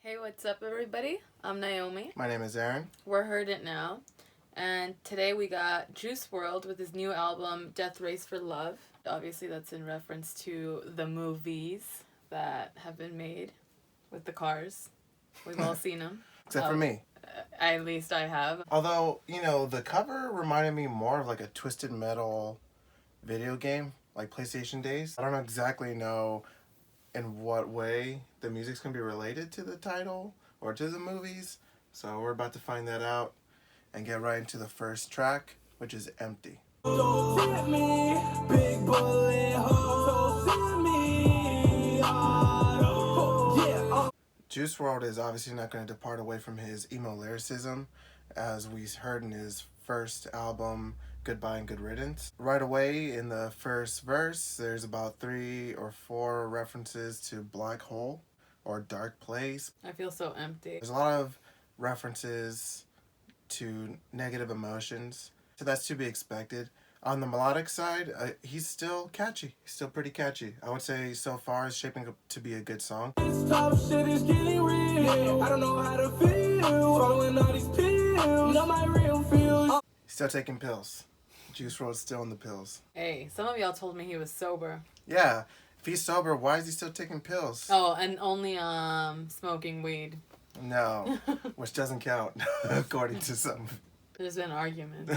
Hey, what's up everybody? I'm Naomi. My name is Aaron. We're Heard It Now. And today we got Juice WRLD with his new album, Death Race for Love. Obviously that's in reference to the movies that have been made with the cars. We've all seen them. Except for me. At least I have. Although, the cover reminded me more of like a Twisted Metal video game, like PlayStation days. I don't exactly know in what way the music's going to be related to the title or to the movies. So we're about to find that out and get right into the first track, which is Empty. Don't tempt me, big bullet hole. Don't me. Juice WRLD is obviously not going to depart away from his emo lyricism, as we heard in his first album, Goodbye and Good Riddance. Right away in the first verse, there's about 3 or 4 references to black hole or dark place. I feel so empty. There's a lot of references to negative emotions, so that's to be expected. On the melodic side, he's still catchy. He's still pretty catchy. I would say so far it's shaping up to be a good song. This tough shit is getting real. I don't know how to feel. Following all these pills. Not my real feels. Still taking pills. Juice WRLD's still in the pills. Hey, some of y'all told me he was sober. Yeah. If he's sober, why is he still taking pills? Oh, and only smoking weed. No, which doesn't count, according to some. There's been arguments.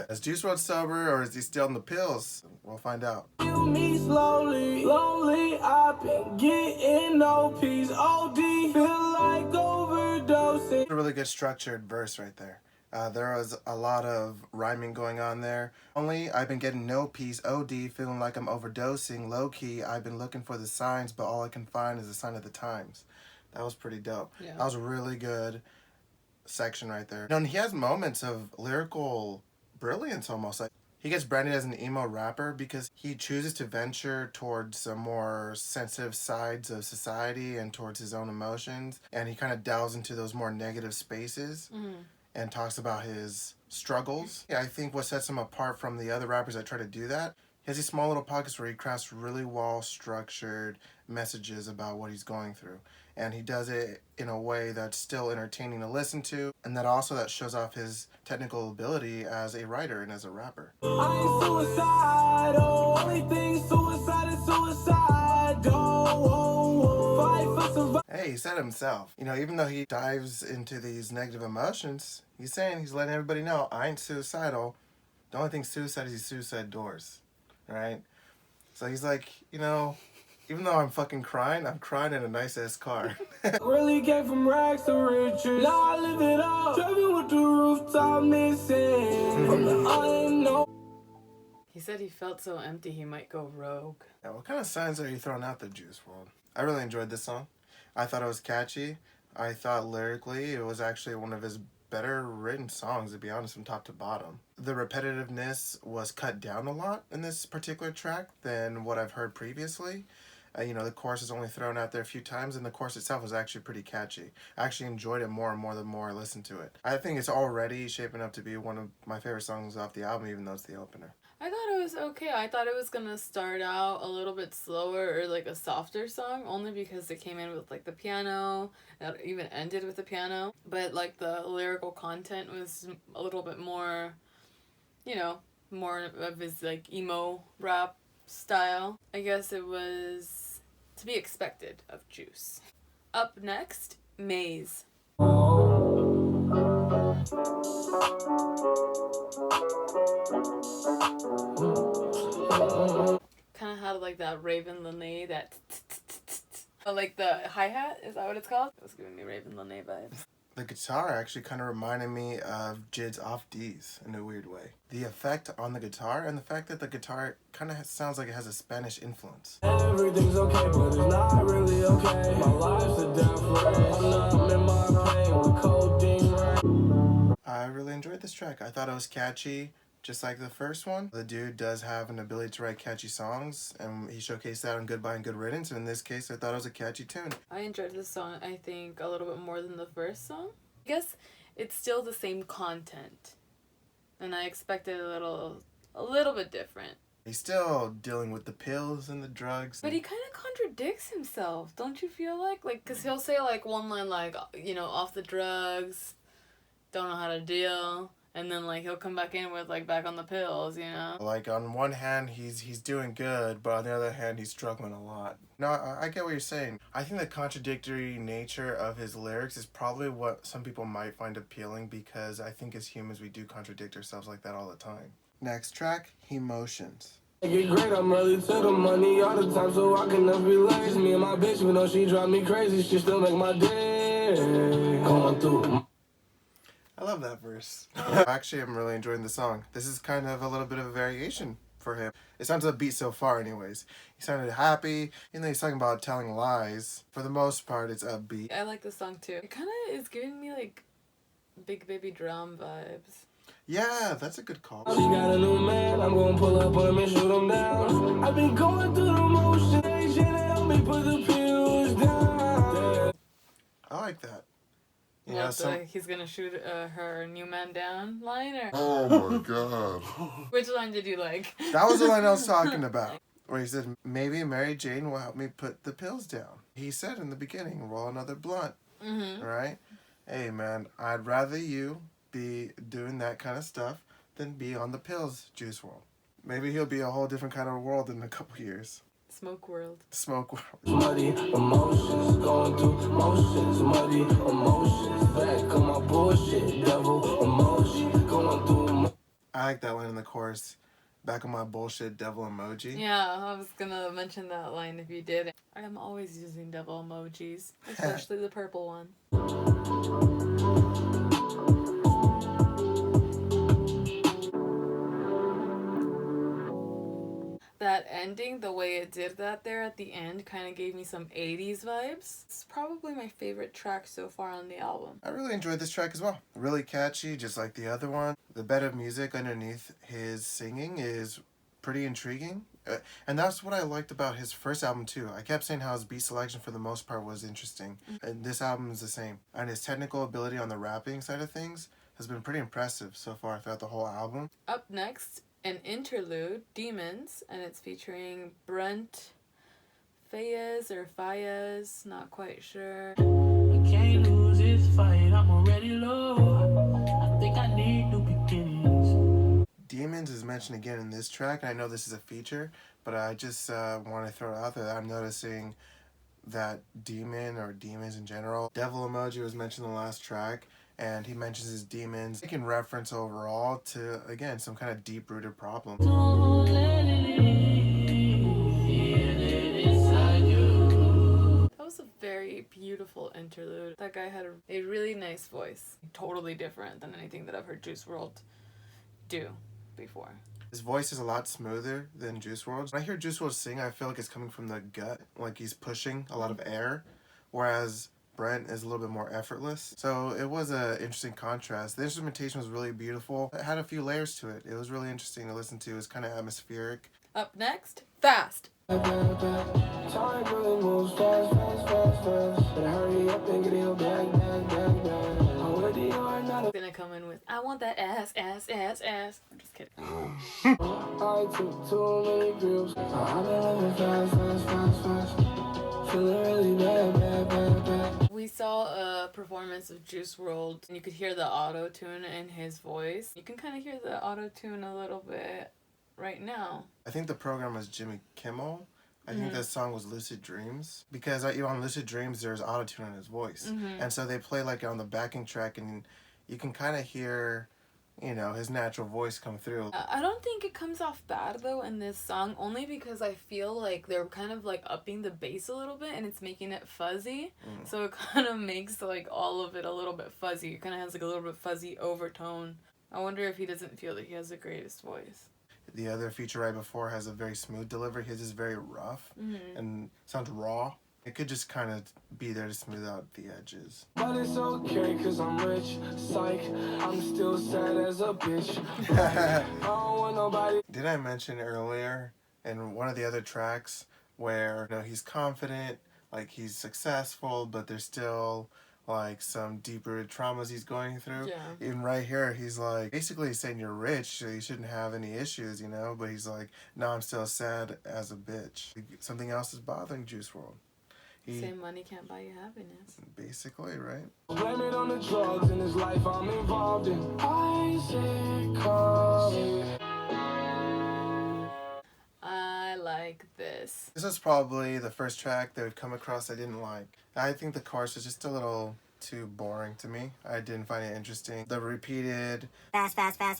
Is Juice WRLD sober or is he still on the pills? We'll find out. Feel me slowly, lonely, I've been getting no peace, OD, feel like overdosing. A really good structured verse right there. There was a lot of rhyming going on there. Only, I've been getting no peace, OD, feeling like I'm overdosing, low-key, I've been looking for the signs, but all I can find is a sign of the times. That was pretty dope. Yeah. That was a really good section right there. And he has moments of lyrical brilliance almost. Like he gets branded as an emo rapper because he chooses to venture towards some more sensitive sides of society and towards his own emotions, and he kind of delves into those more negative spaces and talks about his struggles. Yeah, I think what sets him apart from the other rappers that try to do that, he has these small little pockets where he crafts really well structured messages about what he's going through. And he does it in a way that's still entertaining to listen to, and that shows off his technical ability as a writer and as a rapper. I ain't suicidal, only thing suicide is suicide. Fight for survival. Hey, he said himself. Even though he dives into these negative emotions, he's saying, he's letting everybody know, I ain't suicidal. The only thing suicide is these suicide doors, right? So he's like, even though I'm fucking crying, I'm crying in a nice-ass car. Really came from rags to riches. Now I live it up. Driving with the rooftop missing. From the unknown. He said he felt so empty he might go rogue. Now, what kind of signs are you throwing out there, Juice WRLD? I really enjoyed this song. I thought it was catchy. I thought lyrically it was actually one of his better written songs, to be honest, from top to bottom. The repetitiveness was cut down a lot in this particular track than what I've heard previously. The chorus is only thrown out there a few times, and the chorus itself was actually pretty catchy. I actually enjoyed it more and more the more I listened to it. I think it's already shaping up to be one of my favorite songs off the album, even though it's the opener. I thought it was okay. I thought it was gonna start out a little bit slower or like a softer song, only because it came in with like the piano, it even ended with the piano. But like the lyrical content was a little bit more, more of his like emo rap style. I guess it was to be expected of Juice. Up next, Maze. Kind of had like that Raven Lene, that like the hi-hat, is that what it's called? It was giving me Raven Lene vibes. The guitar actually kind of reminded me of Jid's Off D's in a weird way. The effect on the guitar and the fact that the guitar kind of sounds like it has a Spanish influence. Everything's okay, but it's not really okay. My life's a death ray. I'm not in my pain with codeine rain. I really enjoyed this track. I thought it was catchy, just like the first one. The dude does have an ability to write catchy songs, and he showcased that on Goodbye and Good Riddance, and in this case, I thought it was a catchy tune. I enjoyed this song, I think, a little bit more than the first song. I guess it's still the same content, and I expected a little bit different. He's still dealing with the pills and the drugs. But he kind of contradicts himself, don't you feel like? Like, because he'll say, like, one line, like, you know, off the drugs, don't know how to deal. And then, like, he'll come back in with, like, back on the pills, you know? Like, on one hand, he's doing good, but on the other hand, he's struggling a lot. No, I get what you're saying. I think the contradictory nature of his lyrics is probably what some people might find appealing, because I think as humans, we do contradict ourselves like that all the time. Next track, Emotions. I get great, I'm early to the money all the time, so I can never relax. Me and my bitch, even though she drive me crazy, she still make my day. Going through. I love that verse. Actually, I'm really enjoying the song. This is kind of a little bit of a variation for him. It sounds upbeat so far anyways. He sounded happy, even though he's talking about telling lies. For the most part, it's upbeat. I like this song, too. It kind of is giving me, like, Big Baby Drum vibes. Yeah, that's a good call. She got a new man, I'm gonna pull up on him and shoot him down. I've been going through the motion, they should help me put the pills down. I like that. You What, know, he's gonna shoot her new man down line, or Oh my god. which line did you like? that was the line I was talking about. Where he said, maybe Mary Jane will help me put the pills down. He said in the beginning, roll another blunt. Right? Hey man, I'd rather you be doing that kind of stuff than be on the pills, Juice WRLD. Maybe he'll be a whole different kind of world in a couple years. Smoke World. Smoke World. Muddy emotions, going through motions, muddy emotions, back on my bullshit, devil emotion, going through. I like that line in the chorus. Back on my bullshit devil emoji. Yeah, I was gonna mention that line if you did. I'm always using devil emojis, especially the purple one. That ending, the way it did that there at the end, kind of gave me some 80s vibes. It's probably my favorite track so far on the album. I really enjoyed this track as well. Really catchy, just like the other one. The bed of music underneath his singing is pretty intriguing. And that's what I liked about his first album too. I kept saying how his beat selection for the most part was interesting. And this album is the same. And his technical ability on the rapping side of things has been pretty impressive so far throughout the whole album. Up next, an interlude, Demons, and it's featuring Brent Fayez or Fayez, not quite sure. I can't lose this fight, I'm already low. I think I need new beginnings. Demons is mentioned again in this track, and I know this is a feature, but I just want to throw it out there that I'm noticing that demon or demons in general. Devil emoji was mentioned in the last track, and he mentions his demons, making reference overall to, again, some kind of deep-rooted problem. Don't let it inside you. That was a very beautiful interlude. That guy had a really nice voice. Totally different than anything that I've heard Juice WRLD do before. His voice is a lot smoother than Juice WRLD's. When I hear Juice WRLD sing, I feel like it's coming from the gut, like he's pushing a lot of air, whereas Brent is a little bit more effortless. So it was an interesting contrast. The instrumentation was really beautiful. It had a few layers to it. It was really interesting to listen to. It was kind of atmospheric. Up next, Fast. Time really moves fast, fast, fast, fast. Better hurry up and get your back, back, back, back. Already you are not a Gonna come in with, I want that ass, ass, ass, ass. I'm just kidding. I took too many groups. I've been living fast, fast, fast, fast. Feeling really bad, bad, bad, bad. We saw a performance of Juice WRLD, and you could hear the auto-tune in his voice. You can kind of hear the auto-tune a little bit right now. I think the program was Jimmy Kimmel. I think this song was Lucid Dreams. Because on Lucid Dreams, there's autotune in his voice. And so they play like on the backing track, and you can kind of hear, you know, his natural voice come through. I don't think it comes off bad though in this song, only because I feel like they're kind of like upping the bass a little bit and it's making it fuzzy. So it kind of makes like all of it a little bit fuzzy. It kind of has like a little bit fuzzy overtone. I wonder if he doesn't feel that he has the greatest voice. The other feature right before has a very smooth delivery. His is very rough and sounds raw. It could just kind of be there to smooth out the edges. But it's okay, cause I'm rich. Psych, I'm still sad as a bitch. I don't want nobody. Did I mention earlier in one of the other tracks where, you know, he's confident, like he's successful, but there's still like some deeper traumas he's going through. Yeah. Even right here, he's like basically saying you're rich, so you shouldn't have any issues, you know. But he's like, no, I'm still sad as a bitch. Something else is bothering Juice WRLD. Say money can't buy you happiness. Basically, right? Blame it on the drugs in his life I'm involved in. Isaac Curry. I like this. This was probably the first track that we've come across I didn't like. I think the chorus is just a little too boring to me. I didn't find it interesting. The repeated fast, bad, fast,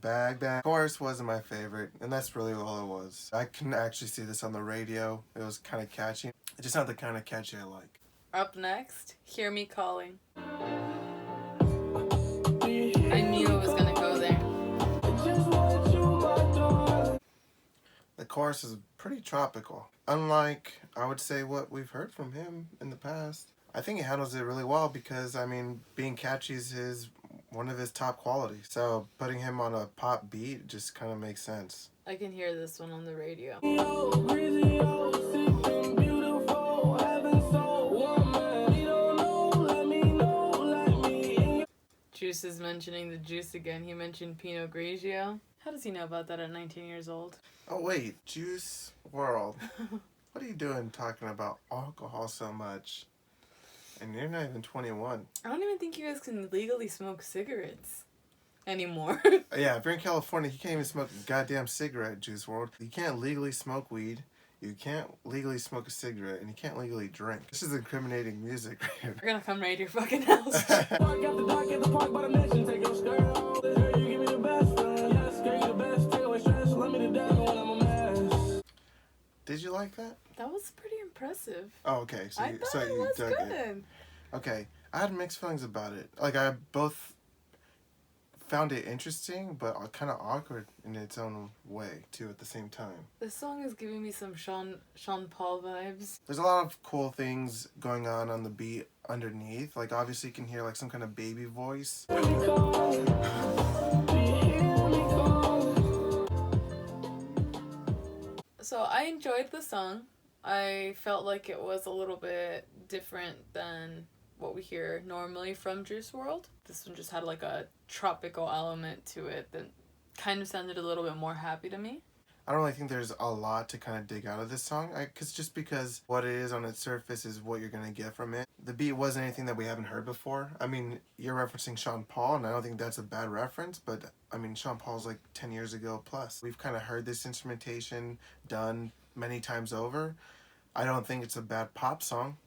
bag. Chorus wasn't my favorite, and that's really all it was. I can actually see this on the radio. It was kind of catchy. It's just not the kind of catchy I like. Up next, Hear Me Calling. I knew it was gonna go there. The chorus is pretty tropical. Unlike, I would say, what we've heard from him in the past. I think he handles it really well because, I mean, being catchy is one of his top qualities. So putting him on a pop beat just kind of makes sense. I can hear this one on the radio. Juice is mentioning the juice again. He mentioned Pinot Grigio. How does he know about that at 19 years old? Oh wait, Juice WRLD. What are you doing talking about alcohol so much? And you're not even 21. I don't even think you guys can legally smoke cigarettes anymore. Yeah, if you're in California, you can't even smoke a goddamn cigarette, Juice WRLD. You can't legally smoke weed. You can't legally smoke a cigarette, and you can't legally drink. This is incriminating music right here. We're gonna come raid your fucking house. Did you like that? That was pretty impressive. Oh, okay. So I you, thought so it you was dug good. it. Okay. I had mixed feelings about it. Like, I both found it interesting, but kind of awkward in its own way, too, at the same time. This song is giving me some Sean Paul vibes. There's a lot of cool things going on the beat underneath. Like, obviously you can hear, like, some kind of baby voice. So I enjoyed the song. I felt like it was a little bit different than what we hear normally from Juice WRLD. This one just had like a tropical element to it that kind of sounded a little bit more happy to me. I don't really think there's a lot to kind of dig out of this song, because what it is on its surface is what you're going to get from it. The beat wasn't anything that we haven't heard before. I mean, you're referencing Sean Paul, and I don't think that's a bad reference, but I mean, Sean Paul's like 10 years ago plus. We've kind of heard this instrumentation done many times over. I don't think it's a bad pop song.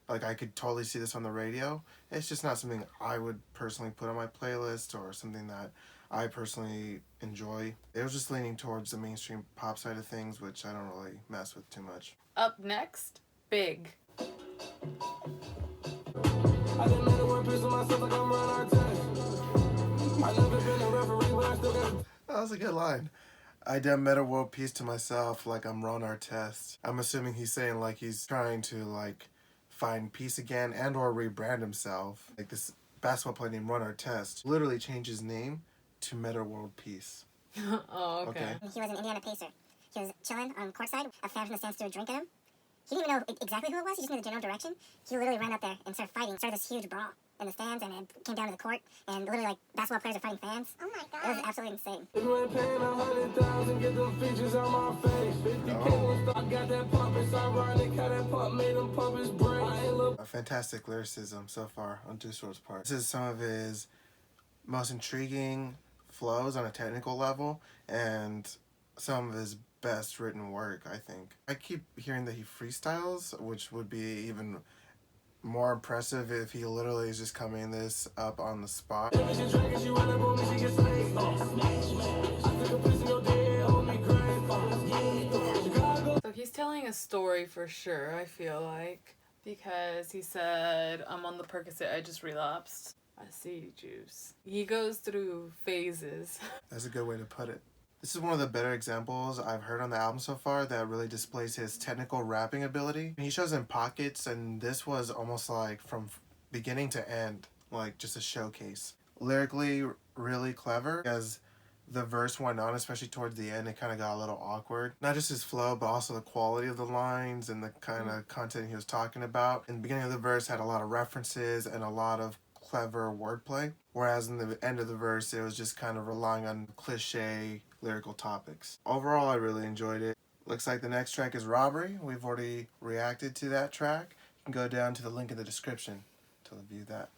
Like, I could totally see this on the radio. It's just not something I would personally put on my playlist or something that I personally enjoy. It was just leaning towards the mainstream pop side of things, which I don't really mess with too much. Up next, Big. I didn't matter what piece of myself like I'm running our test. I never been a referee, but I still got. That was a good line. I done meta world peace to myself like I'm Ron Artest. I'm assuming he's saying like he's trying to like find peace again and or rebrand himself. Like this basketball player named Ron Artest literally changed his name to Meta World Peace. Oh, okay. He was an Indiana Pacer. He was chilling on courtside. A fan from the stands threw a drink at him. He didn't even know exactly who it was. He just knew the general direction. He literally ran up there and started fighting. Started this huge brawl in the stands, and it came down to the court. And literally, like, basketball players are fighting fans. Oh my god! It was absolutely insane. If you ain't paying 100,000, get them features on my face. 50K when stock got that pump. It's ironic how that pump made him pump his brain. A fantastic lyricism so far on Juice WRLD's part. This is some of his most intriguing flows on a technical level and some of his best written work, I think. I keep hearing that he freestyles, which would be even more impressive if he literally is just coming this up on the spot. So he's telling a story for sure, I feel like, because he said, I'm on the Percocet, I just relapsed. I see, Juice. He goes through phases. That's a good way to put it. This is one of the better examples I've heard on the album so far that really displays his technical rapping ability. He shows in pockets, and this was almost like from beginning to end, like just a showcase. Lyrically, really clever. He has the verse went on, especially towards the end, it kind of got a little awkward. Not just his flow, but also the quality of the lines and the kind of content he was talking about. In the beginning of the verse had a lot of references and a lot of clever wordplay, whereas in the end of the verse, it was just kind of relying on cliche lyrical topics. Overall, I really enjoyed it. Looks like the next track is Robbery. We've already reacted to that track. You can go down to the link in the description to view that.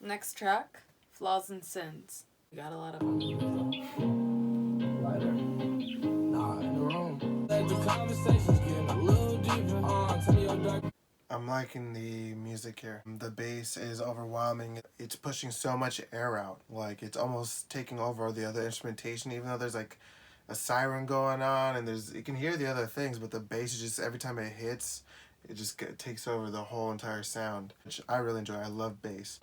Next track, Flaws and Sins. We got a lot of Lighter. Nah, in the room. Let the conversations get a little deeper. Tell me your dark. I'm liking the music here. The bass is overwhelming. It's pushing so much air out. Like, it's almost taking over the other instrumentation, even though there's like a siren going on and you can hear the other things, but the bass is just, every time it hits, it just takes over the whole entire sound, which I really enjoy. I love bass.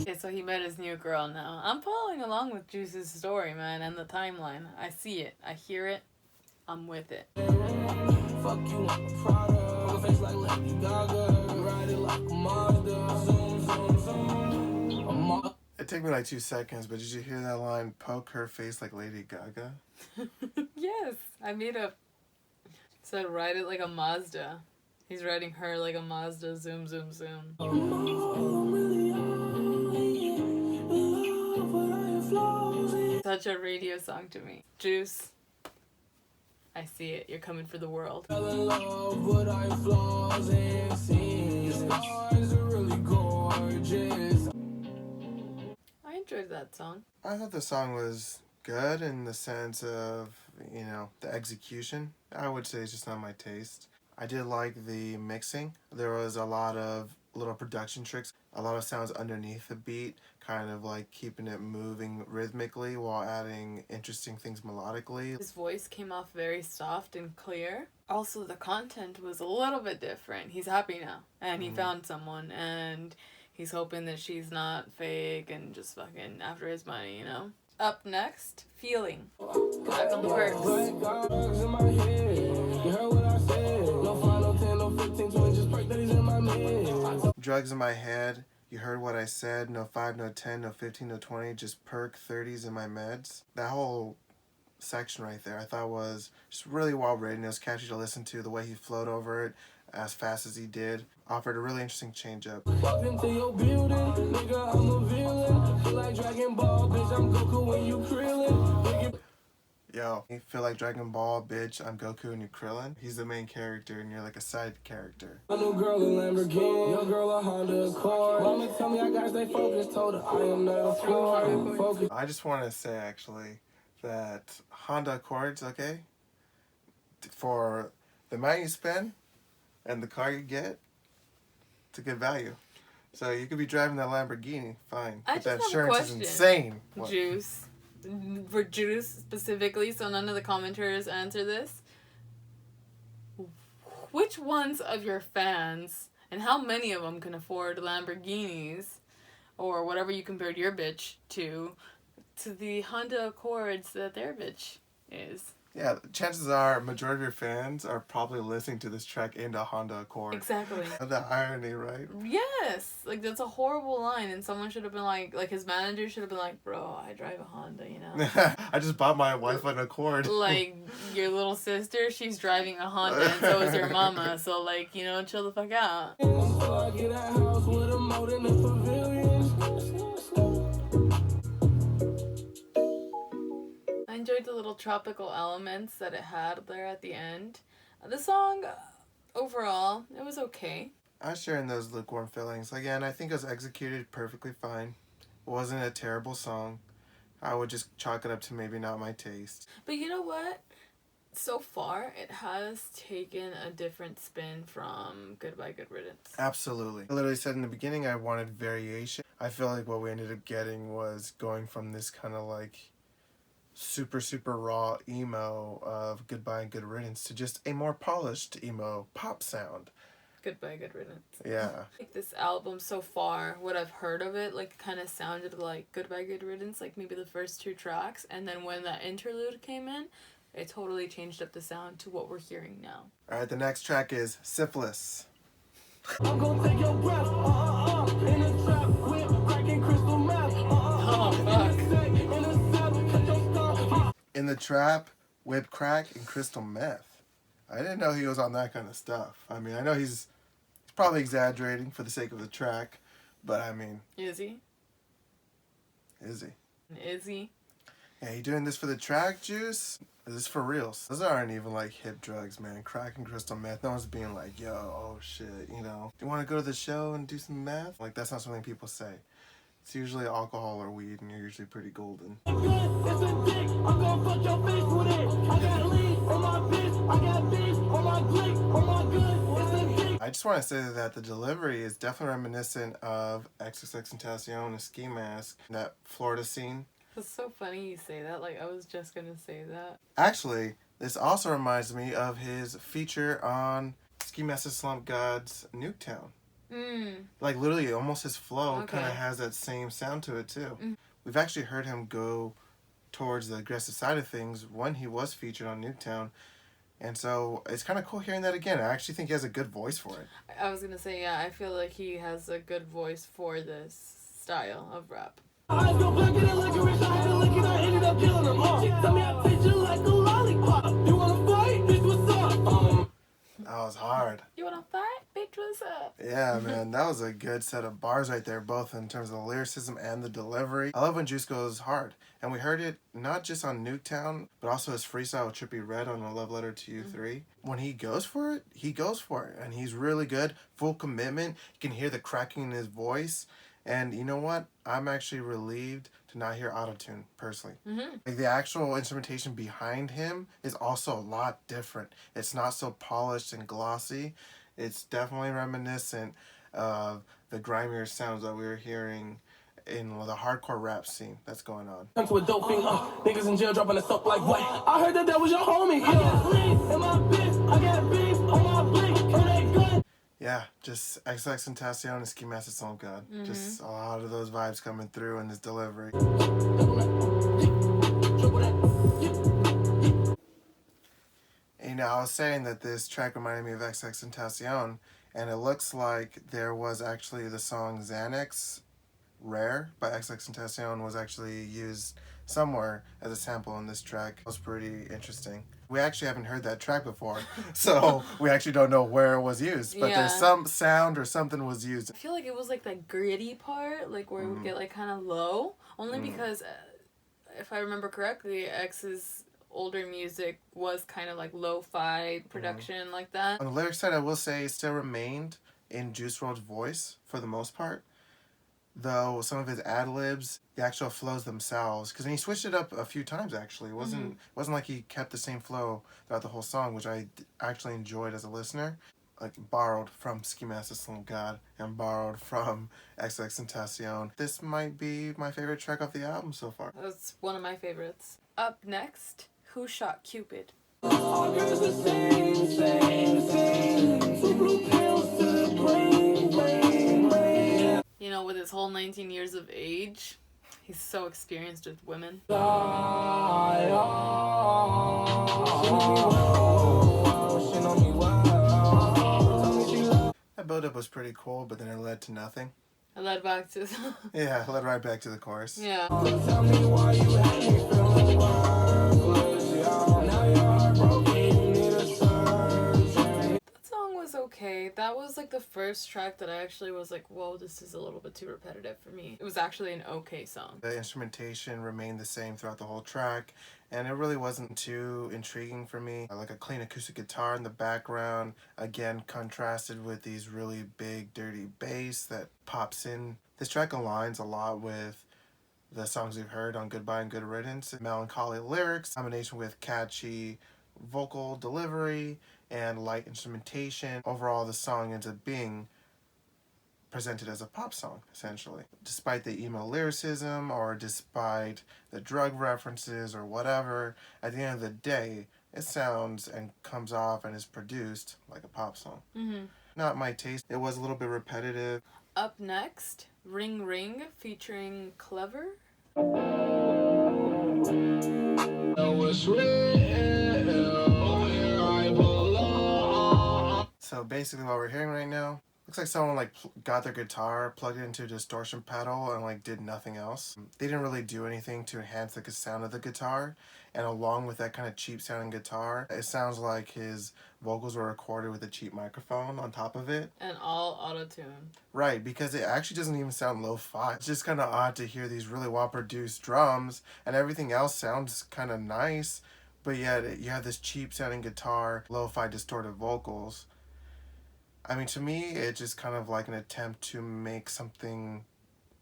Okay, so he met his new girl now. I'm following along with Juice's story, man, and the timeline. I see it. I hear it. I'm with it. Fuck you, I'm a product. Face like Lady Gaga. Ride it like a Mazda. Zoom, zoom, zoom. It took me like 2 seconds, but did you hear that line, poke her face like Lady Gaga? Yes, I made up. Said ride it like a Mazda. He's riding her like a Mazda. Zoom, zoom, zoom. Such a radio song to me. Juice. I see it. You're coming for the world. I enjoyed that song. I thought the song was good in the sense of, you know, the execution. I would say it's just not my taste. I did like the mixing. There was a lot of little production tricks, a lot of sounds underneath the beat, kind of like keeping it moving rhythmically while adding interesting things melodically. His voice came off very soft and clear. Also, the content was a little bit different. He's happy now, and he found someone, and he's hoping that she's not fake and just fucking after his money, you know? Up next, Feeling. Back on the verse. Drugs in my head. You heard what I said. No 5, no 10, no 15, no 20. Just perk 30s in my meds. That whole section right there I thought was just really well written. It was catchy to listen to. The way he flowed over it as fast as he did offered a really interesting change up. Walk into your building, nigga, I'm a villain. Feel like Dragon Ball, bitch, I'm Goku when you Krillin. Yo, you feel like Dragon Ball, bitch, I'm Goku and you Krillin? He's the main character and you're like a side character. I know girl a Lamborghini, your girl a Honda Accord. Mama tell me I gotta stay focused, told her I am not a fraud. Focus. I just want to say actually that Honda Accords, okay, for the amount you spend and the car you get, it's a good value. So you could be driving that Lamborghini, fine. I But just that have a insurance is question. insane. What? Juice. For Juice specifically, so none of the commenters answer this. Which ones of your fans, and how many of them can afford Lamborghinis, or whatever you compared your bitch to the Honda Accords that their bitch is? Yeah, chances are majority of your fans are probably listening to this track in a Honda Accord. Exactly. The irony, right? Yes, like that's a horrible line, and someone should have been like his manager should have been like, bro, I drive a Honda, you know. I just bought my wife an Accord. Like your little sister, she's driving a Honda, and so is your mama. So like, you know, chill the fuck out. I enjoyed the little tropical elements that it had there at the end. The song, overall, it was okay. I was sharing those lukewarm feelings. Again, I think it was executed perfectly fine. It wasn't a terrible song. I would just chalk it up to maybe not my taste. But you know what? So far, it has taken a different spin from Goodbye Good Riddance. Absolutely. I literally said in the beginning I wanted variation. I feel like what we ended up getting was going from this kind of like super raw emo of Goodbye and Good Riddance to just a more polished emo pop sound. Goodbye Good Riddance. Yeah. Like this album so far, what I've heard of it, like kind of sounded like Goodbye Good Riddance, like maybe the first 2 tracks, and then when that interlude came in, it totally changed up the sound to what we're hearing now. Alright, the next track is Syphilis. I'm gonna take your breath, in a trap with cracking crystal meth, Oh, fuck. in a cell, cut your skull, In the trap, whip crack, and crystal meth. I didn't know he was on that kind of stuff. I mean, I know he's probably exaggerating for the sake of the track, but I mean, Is he? is he? Is he? Yeah, you doing this for the track, Juice? Is this for reals? Those aren't even like hip drugs, man. Crack and crystal meth. No one's being like, yo, oh shit, you know. Do you want to go to the show and do some meth? Like, that's not something people say. It's usually alcohol or weed, and you're usually pretty golden. it's a dick, I'm gonna fuck your face with it. I got lean on my bitch, I got beef on my glick, on my good, it's a dick. I just want to say that the delivery is definitely reminiscent of XXXTentacion and Ski Mask, that Florida scene. It's so funny you say that. Like, I was just gonna say that. Actually, this also reminds me of his feature on Ski Mask Slump God's Nuketown. Like, literally, almost his flow kind of Okay. has that same sound to it, too. We've actually heard him go towards the aggressive side of things when he was featured on Nuketown. And so it's kind of cool hearing that again. I actually think he has a good voice for it. I was gonna say, yeah, I feel like he has a good voice for this style of rap. I go back in the licorice, I had a lick and I ended up killing them all. Tell me I taste you like a lollipop. You wanna fight? Bitch, what's up? That was hard. You wanna fight? Bitch, what's up? Yeah, man, that was a good set of bars right there, both in terms of the lyricism and the delivery. I love when Juice goes hard. And we heard it not just on Nuketown, but also his freestyle with Trippie Redd on A Love Letter to You 3. When he goes for it, he goes for it. And he's really good, full commitment. You can hear the cracking in his voice. And you know what? I'm actually relieved to not hear autotune, personally. Like, the actual instrumentation behind him is also a lot different. It's not so polished and glossy. It's definitely reminiscent of the grimier sounds that we were hearing in the hardcore rap scene that's going on. Come to a dope thing, niggas in jail dropping the soap like what? I heard that was your homie. I got lean in my bitch, I got beef on my blick, on that gun. Yeah, just XXXTentacion and Ski Mask Slump God. Just a lot of those vibes coming through in this delivery. You know, I was saying that this track reminded me of XXXTentacion, and it looks like there was actually the song Xanax Rare by XXXTentacion was actually used somewhere as a sample in this track. It was pretty interesting. We actually haven't heard that track before, so we actually don't know where it was used, but Yeah. there's some sound or something was used. I feel like it was like that gritty part, like where it would get like kind of low, only because if I remember correctly, X's older music was kind of like lo-fi production like that. On the lyric side, I will say it still remained in Juice WRLD's voice for the most part, though some of his ad-libs, the actual flows themselves, because he switched it up a few times actually. It wasn't like he kept the same flow throughout the whole song, which I actually enjoyed as a listener. Like, borrowed from Ski Mask Slump God and borrowed from XXXTentacion. This might be my favorite track off the album so far. That's one of my favorites. Up next, Who Shot Cupid? All girls the same. Two blue pills to the brain. You know, with his whole 19 years of age, he's so experienced with women. That build-up was pretty cool, but then it led to nothing. I led back to... Yeah, it led right back to the chorus. yeah. Tell me why you had me feeling worthless, y'all. Now you're heartbroken, you need a surgery. That song was okay. That was like the first track that I actually was like, whoa, this is a little bit too repetitive for me. It was actually an okay song. The instrumentation remained the same throughout the whole track, and it really wasn't too intriguing for me. Like a clean acoustic guitar in the background, again contrasted with these really big dirty bass that pops in. This track aligns a lot with the songs we've heard on Goodbye and Good Riddance. Melancholy lyrics, combination with catchy vocal delivery and light instrumentation. Overall, the song ends up being presented as a pop song, essentially. Despite the emo lyricism or despite the drug references or whatever, at the end of the day, it sounds and comes off and is produced like a pop song. Not my taste. It was a little bit repetitive. Up next, Ring Ring featuring Clever. So basically what we're hearing right now Looks like someone like got their guitar, plugged it into a distortion pedal, and like did nothing else. They didn't really do anything to enhance the sound of the guitar, and along with that kind of cheap sounding guitar, it sounds like his vocals were recorded with a cheap microphone on top of it. And all auto-tune. Right, because it actually doesn't even sound lo-fi. It's just kind of odd to hear these really well-produced drums, and everything else sounds kind of nice, but yet you have this cheap sounding guitar, lo-fi distorted vocals. I mean, to me, it's just kind of like an attempt to make something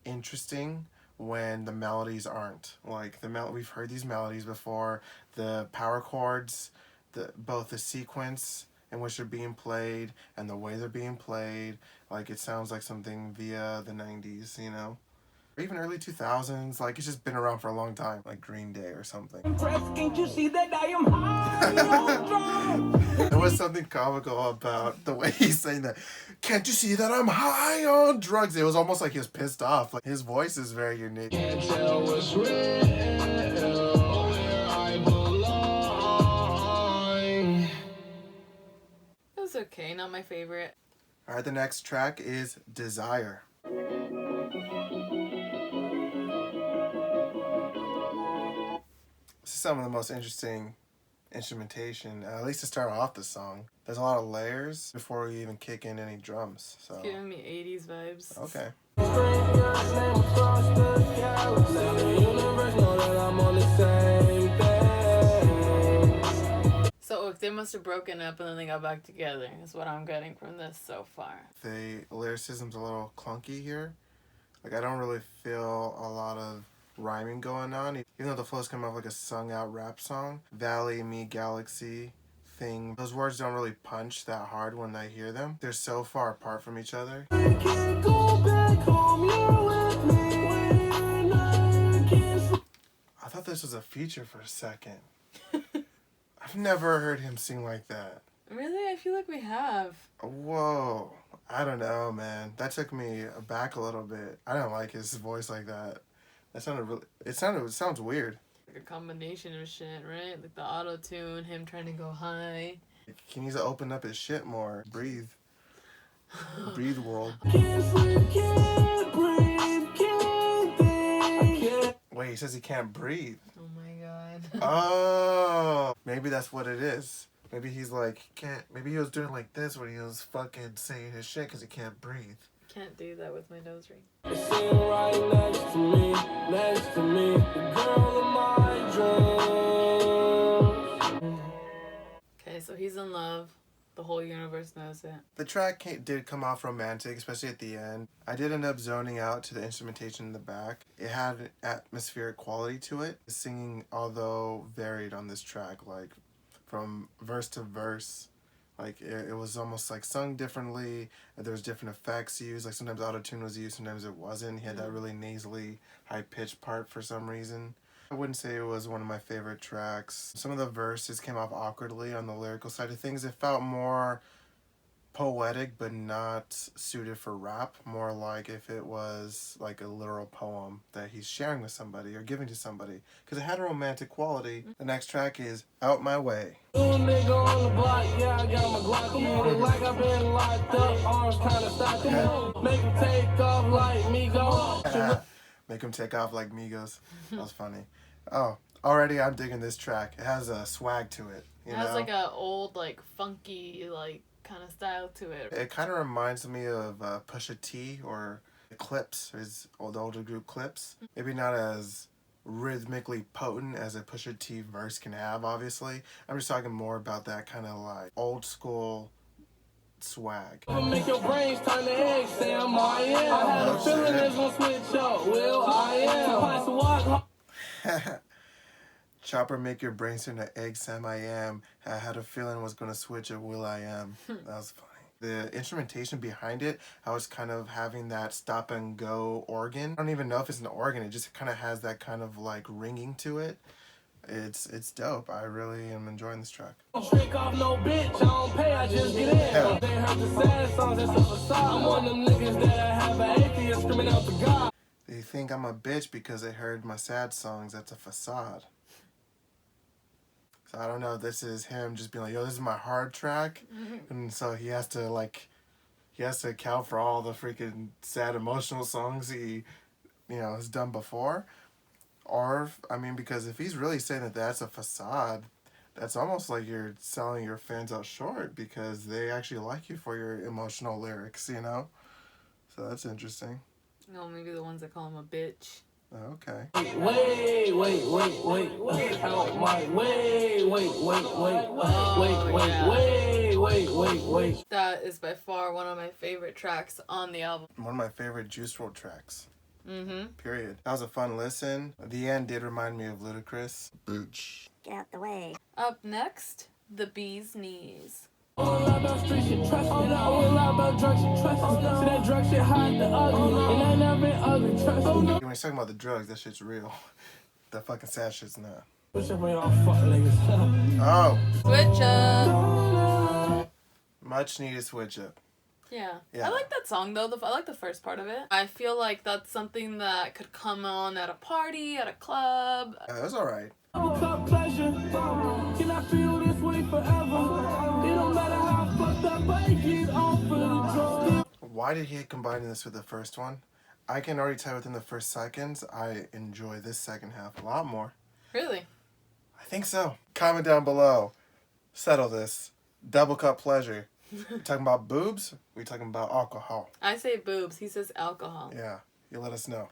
interesting when the melodies aren't. Like, we've heard these melodies before, the power chords, both the sequence in which they're being played and the way they're being played. Like, it sounds like something via the 90s, you know? Or even early 2000s. Like, it's just been around for a long time. Like Green Day or something. Can't you see that I am high? There was something comical about the way he's saying that. Can't you see that I'm high on drugs? It was almost like he was pissed off. Like, his voice is very unique. Can't tell what's real, where I belong. It was okay, not my favorite. Alright, the next track is Desire. This is some of the most interesting instrumentation, at least to start off the song. There's a lot of layers before we even kick in any drums. So It's giving me 80s vibes. okay. So they must have broken up and then they got back together, is what I'm getting from this so far. The lyricism's a little clunky here. Like, I don't really feel a lot of rhyming going on. Even though the flows come off like a sung out rap song. Valley, me, galaxy, thing. Those words don't really punch that hard when I hear them. They're so far apart from each other. I thought this was a feature for a second. I've never heard him sing like that. Really? I feel like we have. Whoa. I don't know, man. That took me aback a little bit. I don't like his voice like that. That sounded really... It sounds weird. Like a combination of shit, right? Like the auto-tune, him trying to go high. He needs to open up his shit more. Breathe. Breathe, world. Wait, he says he can't breathe. Oh my god. Oh, maybe that's what it is. Maybe he's like, can't. Maybe he was doing like this when he was fucking saying his shit because he can't breathe. Can't do that with my nose ring. Sitting right next to me, the girl of my dreams. Okay, so he's in love. The whole universe knows it. The track did come off romantic, especially at the end. I did end up zoning out to the instrumentation in the back. It had an atmospheric quality to it. The singing, although varied on this track, like from verse to verse, like it was almost like sung differently. There was different effects used. Like sometimes auto-tune was used, sometimes it wasn't. He had that really nasally, high-pitched part for some reason. I wouldn't say it was one of my favorite tracks. Some of the verses came off awkwardly on the lyrical side of things. It felt more poetic, but not suited for rap. More like if it was like a literal poem that he's sharing with somebody or giving to somebody. Because it had a romantic quality. The next track is Out My Way. Nigga on the block, yeah, I got my Glock. You look like I've been locked up, arms kind of stopped. Make him take off like Migos. Make him take off like Migos. That was funny. Oh, already I'm digging this track. It has a swag to it. It has like a old, like, funky, like, kind of style to it. It kind of reminds me of Pusha T or Clips, his the older group Clips. Maybe not as rhythmically potent as a Pusha T verse can have, obviously. I'm just talking more about that kind of like old school swag. Make your brains turn to eggs, say I'm I am. I had a feeling it's gonna switch up, Will I am. Chopper, make your brains turn to egg, Sam I am. I had a feeling it was going to switch at Will I Am. That was funny. The instrumentation behind it, I was kind of having that stop and go organ. I don't even know if it's an organ. It just kind of has that kind of like ringing to it. It's dope. I really am enjoying this track. Trick off no bitch, I don't pay, I just get in. They heard the sad songs, that's a facade. I'm one of them niggas that have an atheist screaming out to God. They think I'm a bitch because they heard my sad songs. That's a facade. So I don't know if this is him just being like, yo, this is my hard track. And so he has to he has to account for all the freaking sad emotional songs he, has done before. Or, I mean, because if he's really saying that that's a facade, that's almost like you're selling your fans out short because they actually like you for your emotional lyrics, So that's interesting. Maybe the ones that call him a bitch. Okay. Wait. Help my wait. That is by far one of my favorite tracks on the album. One of my favorite Juice WRLD tracks. Mm-hmm. Period. That was a fun listen. The end did remind me of Ludacris. Bitch. Get out the way. Up next, The Bee's Knees. All about street shit, trust me. All about drug shit, trust me. See that drug shit hide the ugly, and I never been ugly, trust me. When he's talking about the drugs, that shit's real. The fucking sad shit's not. Push up on y'all fuck niggas. Oh, Switch up. much needed switch up. Yeah. Yeah. I like that song though. I like the first part of it. I feel like that's something that could come on at a party, at a club. That was alright. Pleasure. Can I feel this way forever? It don't matter how fucked up I get off of the drugs. Why did he combine this with the first one? I can already tell within the first seconds, I enjoy this second half a lot more. Really? I think so. Comment down below. Settle this. Double cup pleasure. We talking about boobs? We talking about alcohol? I say boobs. He says alcohol. Yeah, you let us know.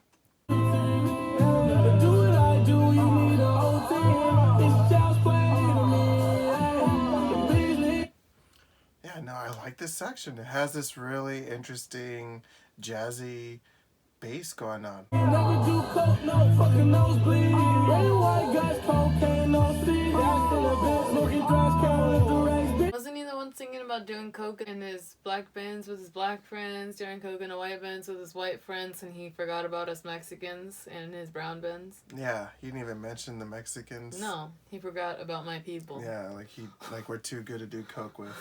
Do what I do, you need a whole thing. It's just play. Yeah, no, I like this section. It has this really interesting, jazzy bass going on. Never do coke, no fucking nosebleed. Red white guys, cocaine, no seed. That's in the bed, smoking grass, carrying the rags. Wasn't he the one singing about doing coke in his black bands with his black friends, doing coke in the white bands with his white friends, and he forgot about us Mexicans and his brown bands? Yeah, he didn't even mention the Mexicans. No, he forgot about my people. Yeah, like we're too good to do coke with.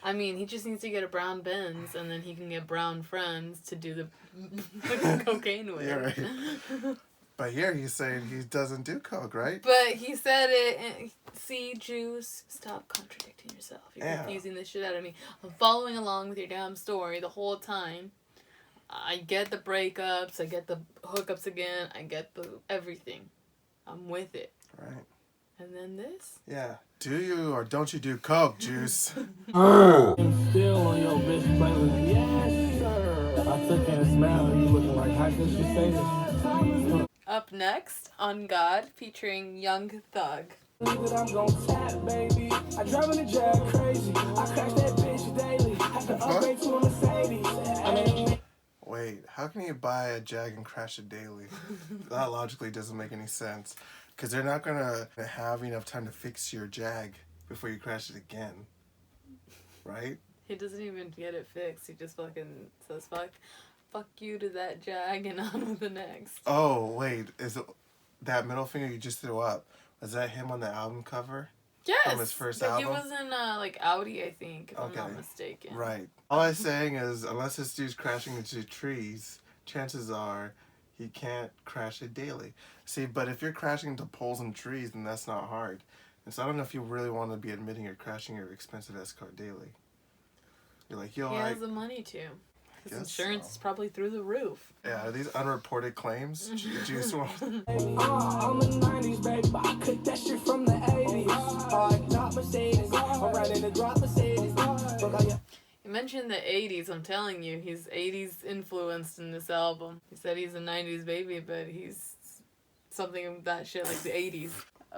I mean, he just needs to get a brown Benz, and then he can get brown friends to do the cocaine with. Yeah, right. But here he's saying he doesn't do coke, right? But he said it. And, see, Juice, stop contradicting yourself. You're Yeah. confusing the shit out of me. I'm following along with your damn story the whole time. I get the breakups. I get the hookups again. I get the everything. I'm with it. Right. And then this? Yeah. Do you or don't you do coke, Juice? Still on your bitch playlist. Yes, sir. I took in a smell and you looking like, how could you say this? Up next, On God, featuring Young Thug. That I'm gon' tap, baby. I drive in the Jag crazy. I crash that bitch daily. Have to upgrade to a Mercedes. I mean, Wait, how can you buy a Jag and crash it daily? That logically doesn't make any sense. Because they're not going to have enough time to fix your Jag before you crash it again. Right? He doesn't even get it fixed. He just fucking says, fuck you to that Jag and on with the next. Oh, wait. Is it that middle finger you just threw up? Was that him on the album cover? Yes! From his first but album? he was in, like, Audi, I think, if I'm not Okay. mistaken. Right. All I'm saying is, unless this dude's crashing into trees, chances are he can't crash it daily. See, but if you're crashing into poles and trees, then that's not hard. And so I don't know if you really want to be admitting you're crashing your expensive S-car daily. You're like, yo, He has the money to. His guess insurance so. is probably through the roof. Yeah, are these unreported claims? Juice WRLD. I'm a 90s baby, but I cooked that shit from the 80s. Not Mercedes. I'm riding the drop Mercedes. You mentioned the 80s. I'm telling you, he's 80s influenced in this album. He said he's a 90s baby, but he's something of that shit like the 80s.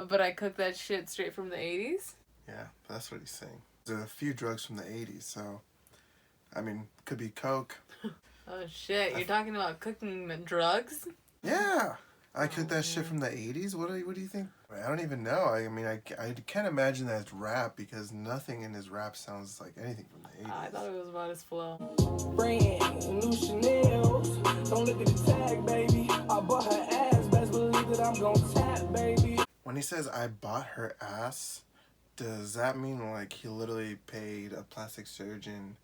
But I cooked that shit straight from the 80s? Yeah, that's what he's saying. There's a few drugs from the 80s, so... I mean, could be coke. Oh shit, you're talking about cooking drugs? Yeah! I cooked that shit from the 80s? What do you think? I don't even know. I mean, I can't imagine that it's rap because nothing in his rap sounds like anything from the 80s. I thought it was about his flow. Brand new Chanel's. Don't look at the tag, baby. I bought her ass. Best believe that I'm gon' tap, baby. When he says, I bought her ass, does that mean, like, he literally paid a plastic surgeon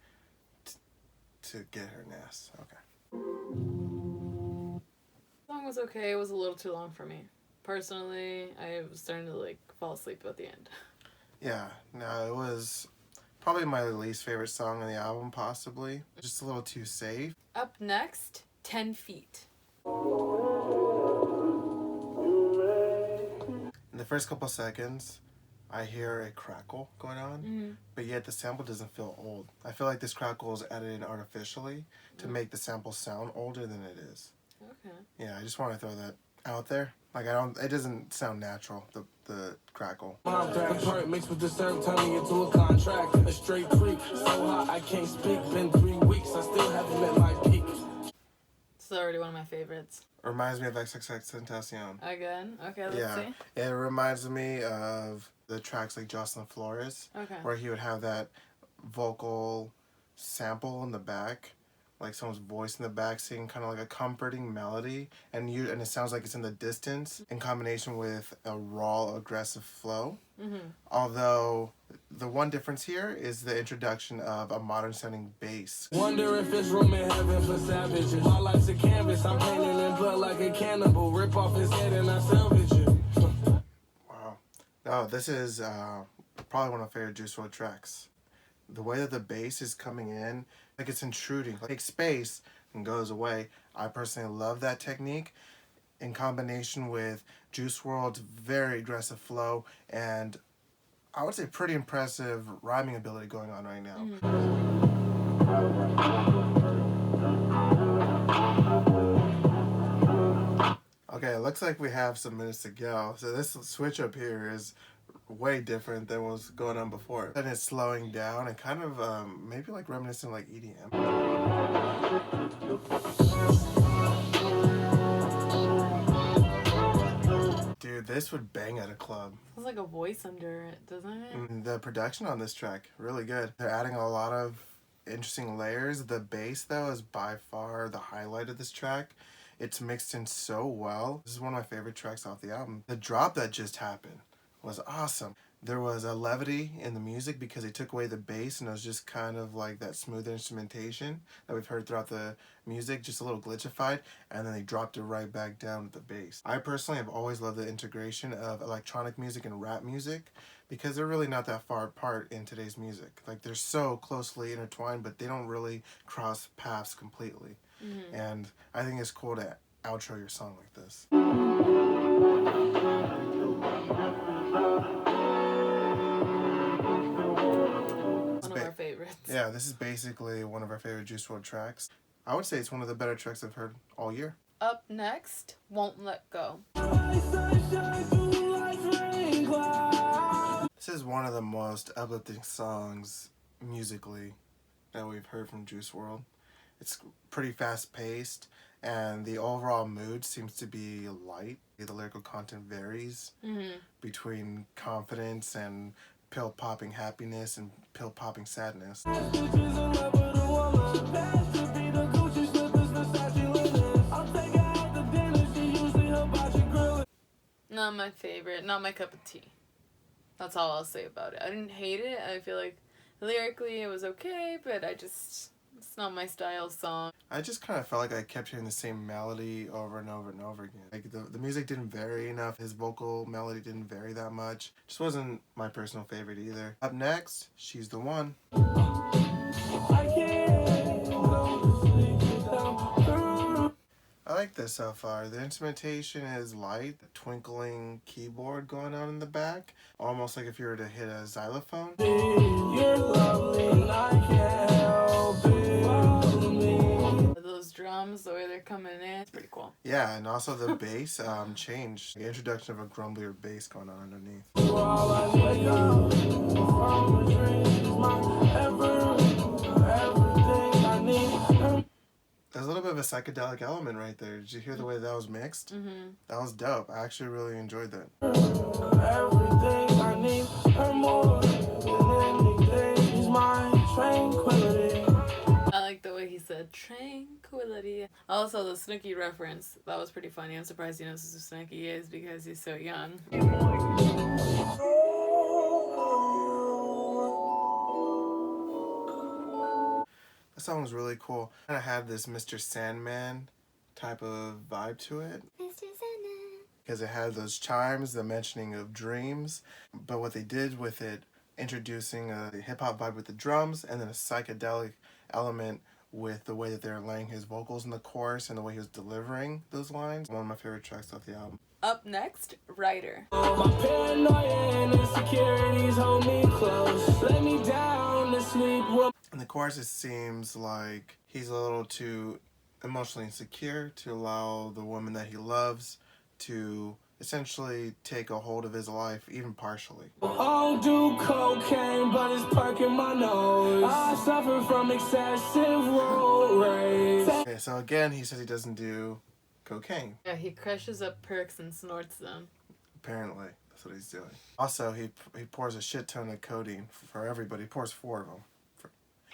to get her an ass? Okay. The song was okay. It was a little too long for me. Personally, I was starting to, like, fall asleep at the end. Yeah, no, it was Probably my least favorite song on the album, possibly. Just a little too safe. Up next, 10 Feet. In the first couple seconds, I hear a crackle going on, but yet the sample doesn't feel old. I feel like this crackle is added in artificially to make the sample sound older than it is. Okay. Yeah, I just want to throw that out there. Like, it doesn't sound natural, the crackle. Mixed with the syrup, turning into a contract. A straight creek, so hot I can't speak. Been 3 weeks, I still haven't met my peak. It's already one of my favorites. Reminds me of XXXTentacion. Again? Okay, let's see. It reminds me of the tracks like Jocelyn Flores, where he would have that vocal sample in the back, like someone's voice in the back singing kind of like a comforting melody, and it sounds like it's in the distance in combination with a raw, aggressive flow. Although the one difference here is the introduction of a modern sounding bass. Wonder if it's room in heaven for savages. My life's a canvas, I'm painting in blood like a cannibal. Rip off his head and I salvage it. Wow. No, this is probably one of my favorite Juice WRLD tracks. The way that the bass is coming in, like it's intruding, like takes space and goes away. I personally love that technique in combination with Juice WRLD's very aggressive flow and I would say pretty impressive rhyming ability going on right now. Okay, it looks like we have some minutes to go. So this switch up here is way different than what was going on before. And it's slowing down and kind of maybe like reminiscent like EDM. Dude, this would bang at a club. Sounds like a voice under it, doesn't it? The production on this track, really good. They're adding a lot of interesting layers. The bass, though, is by far the highlight of this track. It's mixed in so well. This is one of my favorite tracks off the album. The drop that just happened was awesome. There was a levity in the music because they took away the bass and it was just kind of like that smooth instrumentation that we've heard throughout the music, just a little glitchified, and then they dropped it right back down with the bass. I personally have always loved the integration of electronic music and rap music because they're really not that far apart in today's music. Like, they're so closely intertwined, but they don't really cross paths completely. And I think it's cool to outro your song like this. One of our favorites. Yeah, this is basically one of our favorite Juice WRLD tracks. I would say it's one of the better tracks I've heard all year. Up next, Won't Let Go. This is one of the most uplifting songs musically that we've heard from Juice WRLD. It's pretty fast-paced, and the overall mood seems to be light. The lyrical content varies between confidence and pill-popping happiness and pill-popping sadness. Not my favorite, not my cup of tea. That's all I'll say about it. I didn't hate it. I feel like lyrically it was okay, but it's not my style song. I just kind of felt like I kept hearing the same melody over and over and over again. Like, the music didn't vary enough. His vocal melody didn't vary that much. Just wasn't my personal favorite either. Up next, She's the One. I like this so far. The instrumentation is light, the twinkling keyboard going on in the back, almost like if you were to hit a xylophone. Those drums, the way they're coming in, it's pretty cool. Yeah, and also the bass changed. The introduction of a grumblier bass going on underneath. There's a little bit of a psychedelic element right there. Did you hear the way that was mixed? That was dope. I actually really enjoyed that. Everything I need, her more than anything is my tranquility. I like the way he said tranquility. Also, the Snooki reference, that was pretty funny. I'm surprised he knows who Snooki is because he's so young. The song was really cool. Kind of had this Mr. Sandman type of vibe to it. Mr. Sandman. Because it had those chimes, the mentioning of dreams. But what they did with it introducing a hip-hop vibe with the drums and then a psychedelic element with the way that they're laying his vocals in the chorus and the way he was delivering those lines. One of my favorite tracks off the album. Up next, Writer. My paranoia and insecurities hold me close. Lay me down to sleep with. In the chorus, it seems like he's a little too emotionally insecure to allow the woman that he loves to essentially take a hold of his life, even partially. I don't do cocaine, but it's perking my nose. I suffer from excessive road rage. Okay, so again, he says he doesn't do cocaine. Yeah, he crushes up perks and snorts them. Apparently, that's what he's doing. Also, he pours a shit ton of codeine for everybody. He pours 4 of them.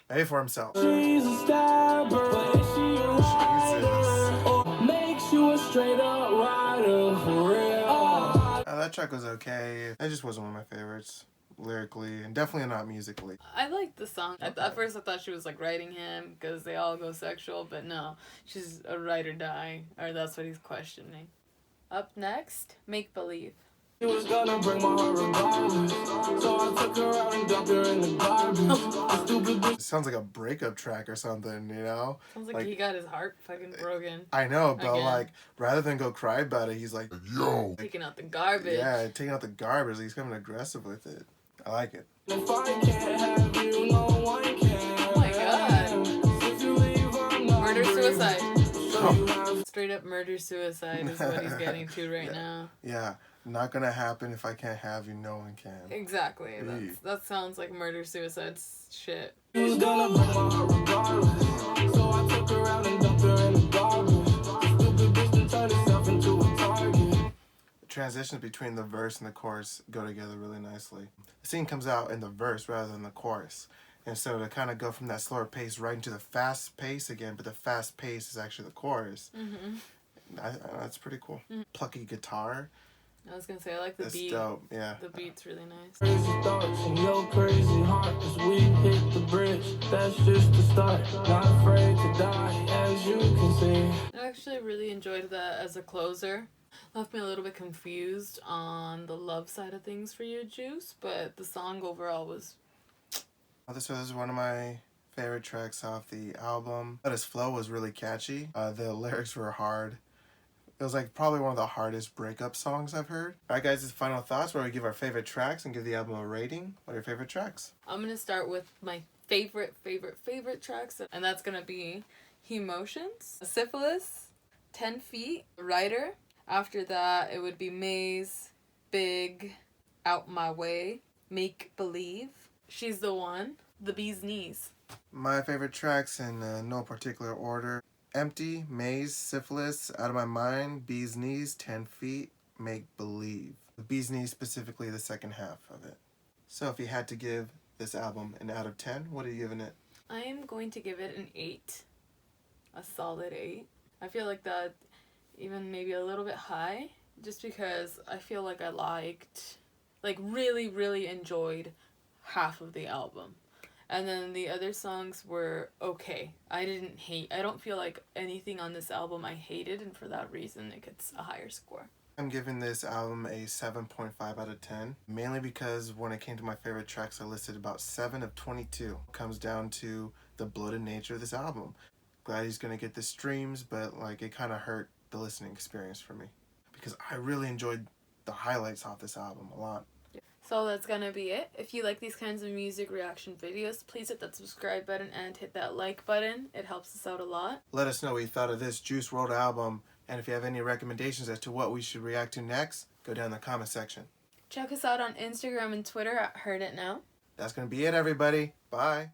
Maybe for himself. She's a stabber, but is she a rider? Or makes you a straight up rider for real? That track was okay. It just wasn't one of my favorites. Lyrically, and definitely not musically. I liked the song. At first I thought she was like writing him because they all go sexual, but no, she's a ride or die, or that's what he's questioning. Up next, Make Believe. She was gonna bring my heart regardless, so I took her out and dumped her in the garbage. The stupid bitch. It sounds like a breakup track or something, you know? Sounds like he got his heart fucking broken. I know, but Again. like, rather than go cry about it, he's like, yo. Taking out the garbage. Yeah, taking out the garbage. He's coming aggressive with it. I like it. If I can't have you, no one can. Oh my god. If you leave, I'm not Murder suicide. So you have Straight up murder suicide is what he's getting to right now. Yeah, not gonna happen. If I can't have you, no one can. Exactly. Hey. That sounds like murder suicide shit. She was gonna bring my heart regardless, so I took her out and dumped her in the garbage. The stupid bitch done turned herself into a target. Transitions between the verse and the chorus go together really nicely. The scene comes out in the verse rather than the chorus. And so to kind of go from that slower pace right into the fast pace again, but the fast pace is actually the chorus. That's pretty cool. Plucky guitar. I was gonna say, I like the That's beat. dope, yeah. The beat's really nice. Crazy thoughts in your crazy heart as we hit the bridge. That's just the start. Not afraid to die, as you can see. I actually really enjoyed that as a closer. Left me a little bit confused on the love side of things for you, Juice, but the song overall was... This was one of my favorite tracks off the album. But his flow was really catchy. The lyrics were hard. It was like probably one of the hardest breakup songs I've heard. Alright guys, this is final thoughts where we give our favorite tracks and give the album a rating. What are your favorite tracks? I'm gonna start with my favorite tracks, and that's gonna be Emotions, Syphilis, 10 Feet, Writer. After that, it would be Maze, Big, Out My Way, Make Believe, She's the One, The Bee's Knees. My favorite tracks in no particular order. Empty, Maze, Syphilis, Out of My Mind, Bee's Knees, 10 Feet, Make Believe. The Bee's Knees, specifically the second half of it. So if you had to give this album an out of 10, what are you giving it? I am going to give it an 8. A solid 8. I feel like that even maybe a little bit high, just because I feel like I really enjoyed half of the album. And then the other songs were okay. I don't feel like anything on this album I hated, and for that reason it gets a higher score. I'm giving this album a 7.5 out of 10, mainly because when it came to my favorite tracks, I listed about 7 of 22. It comes down to the bloated nature of this album. Glad he's gonna get the streams, but like it kind of hurt the listening experience for me because I really enjoyed the highlights off this album a lot. So that's gonna be it. If you like these kinds of music reaction videos, please hit that subscribe button and hit that like button. It helps us out a lot. Let us know what you thought of this Juice WRLD album, and if you have any recommendations as to what we should react to next, go down in the comment section. Check us out on Instagram and Twitter at Heard It Now. That's gonna be it, everybody. Bye.